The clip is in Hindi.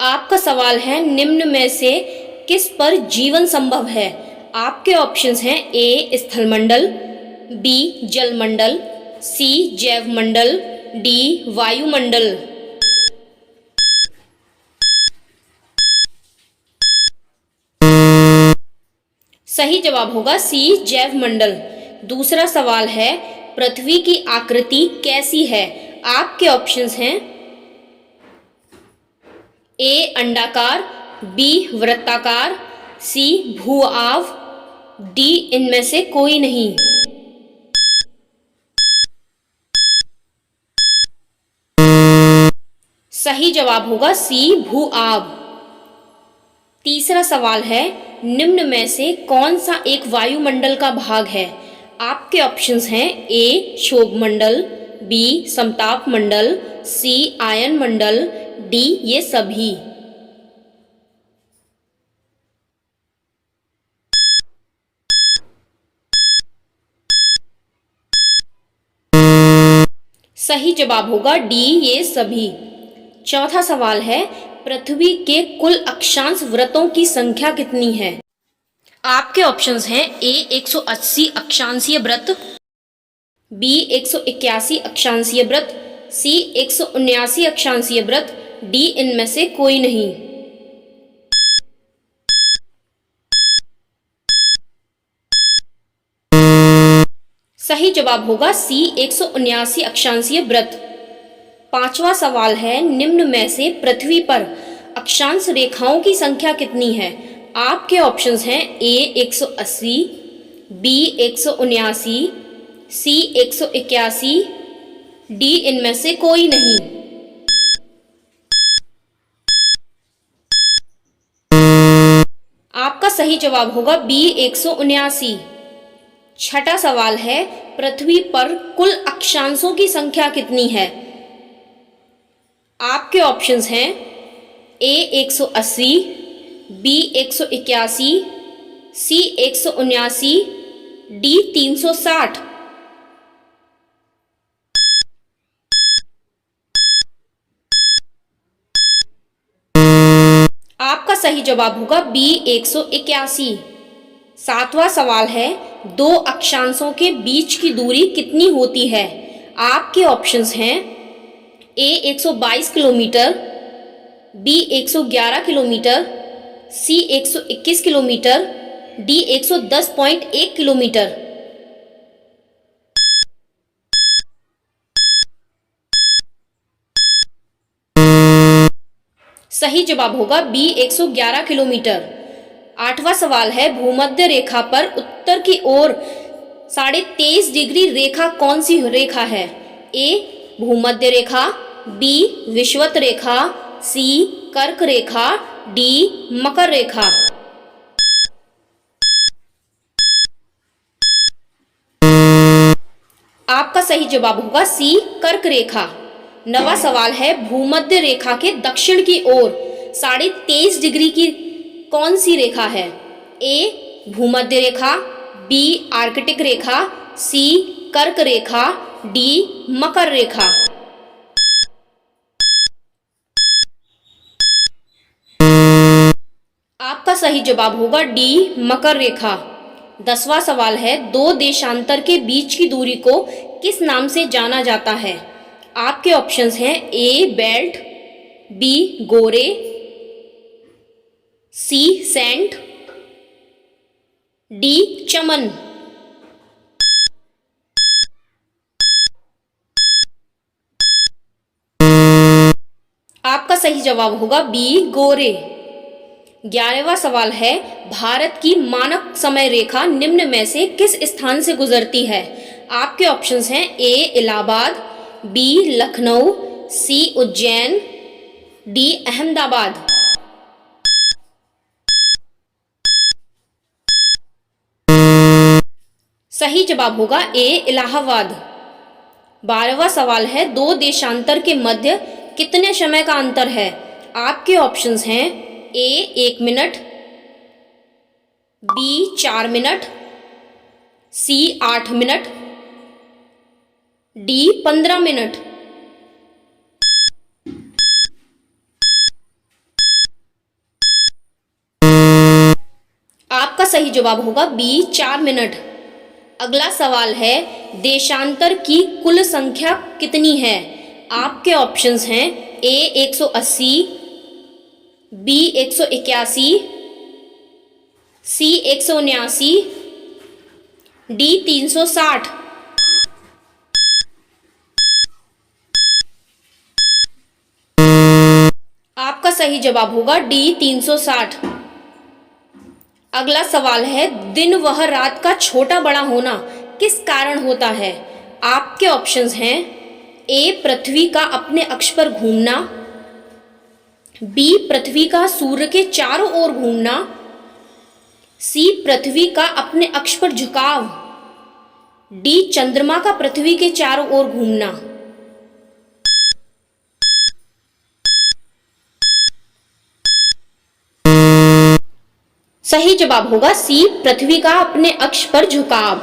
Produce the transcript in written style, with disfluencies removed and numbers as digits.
आपका सवाल है, निम्न में से किस पर जीवन संभव है? आपके ऑप्शंस हैं ए स्थलमंडल, बी जलमंडल, सी जैवमंडल, डी वायुमंडल। सही जवाब होगा सी जैवमंडल। दूसरा सवाल है, पृथ्वी की आकृति कैसी है? आपके ऑप्शंस हैं ए अंडाकार, बी वृत्ताकार, सी भूआव, डी इनमें से कोई नहीं। सही जवाब होगा सी भूआव। तीसरा सवाल है, निम्न में से कौन सा एक वायुमंडल का भाग है? आपके ऑप्शंस हैं ए क्षोभमंडल, बी समताप मंडल, सी आयन मंडल, डी ये सभी। सही जवाब होगा डी ये सभी। चौथा सवाल है, पृथ्वी के कुल अक्षांश वृत्तों की संख्या कितनी है? आपके ऑप्शंस हैं ए 180 अक्षांशीय वृत्त, बी 181 अक्षांशीय वृत्त, सी 179 अक्षांशीय वृत्त, डी इनमें से कोई नहीं। सही जवाब होगा सी 179 अक्षांशीय वृत्त। पांचवा सवाल है, निम्न में से पृथ्वी पर अक्षांश रेखाओं की संख्या कितनी है? आपके ऑप्शंस हैं ए 180, बी 179, सी 181, डी इनमें से कोई नहीं। आपका सही जवाब होगा बी 179। छठा सवाल है, पृथ्वी पर कुल अक्षांशों की संख्या कितनी है? आपके ऑप्शंस हैं ए 180, बी 181, सी 179, डी 360। आपका सही जवाब होगा बी 181। सातवां सवाल है, दो अक्षांशों के बीच की दूरी कितनी होती है? आपके ऑप्शंस हैं ए 122 किलोमीटर, बी 111 किलोमीटर, सी 121 किलोमीटर, डी 110.1 किलोमीटर। सही जवाब होगा बी 111 किलोमीटर। आठवां सवाल है, भूमध्य रेखा पर उत्तर की ओर 23.5 डिग्री रेखा कौन सी रेखा है? ए भूमध्य रेखा, बी विषुवत रेखा, सी कर्क रेखा, डी मकर रेखा। आपका सही जवाब होगा सी कर्क रेखा। नवा सवाल है, भूमध्य रेखा के दक्षिण की ओर 23.5 डिग्री की कौन सी रेखा है? ए भूमध्य रेखा, बी आर्कटिक रेखा, सी कर्क रेखा, डी मकर रेखा। आपका सही जवाब होगा डी मकर रेखा। 10वां सवाल है, दो देशांतर के बीच की दूरी को किस नाम से जाना जाता है? आपके ऑप्शंस हैं ए बेल्ट, बी गोरे, सी सैंड, डी चमन। आपका सही जवाब होगा बी गोरे। 11वां सवाल है, भारत की मानक समय रेखा निम्न में से किस स्थान से गुजरती है? आपके ऑप्शंस हैं ए इलाहाबाद, बी लखनऊ, सी उज्जैन, डी अहमदाबाद। सही जवाब होगा ए इलाहाबाद। 12वां सवाल है, दो देशांतर के मध्य कितने समय का अंतर है? आपके ऑप्शंस हैं ए 1 मिनट, बी 4 मिनट, सी 8 मिनट, डी 15 मिनट। सही जवाब होगा बी 4 मिनट। अगला सवाल है, देशांतर की कुल संख्या कितनी है? आपके ऑप्शंस हैं ए 180, बी 181, सी 179, डी 360। आपका सही जवाब होगा डी 360। अगला सवाल है, दिन वह रात का छोटा बड़ा होना किस कारण होता है? आपके ऑप्शंस हैं ए पृथ्वी का अपने अक्ष पर घूमना, बी पृथ्वी का सूर्य के चारों ओर घूमना, सी पृथ्वी का अपने अक्ष पर झुकाव, डी चंद्रमा का पृथ्वी के चारों ओर घूमना। सही जवाब होगा सी पृथ्वी का अपने अक्ष पर झुकाव।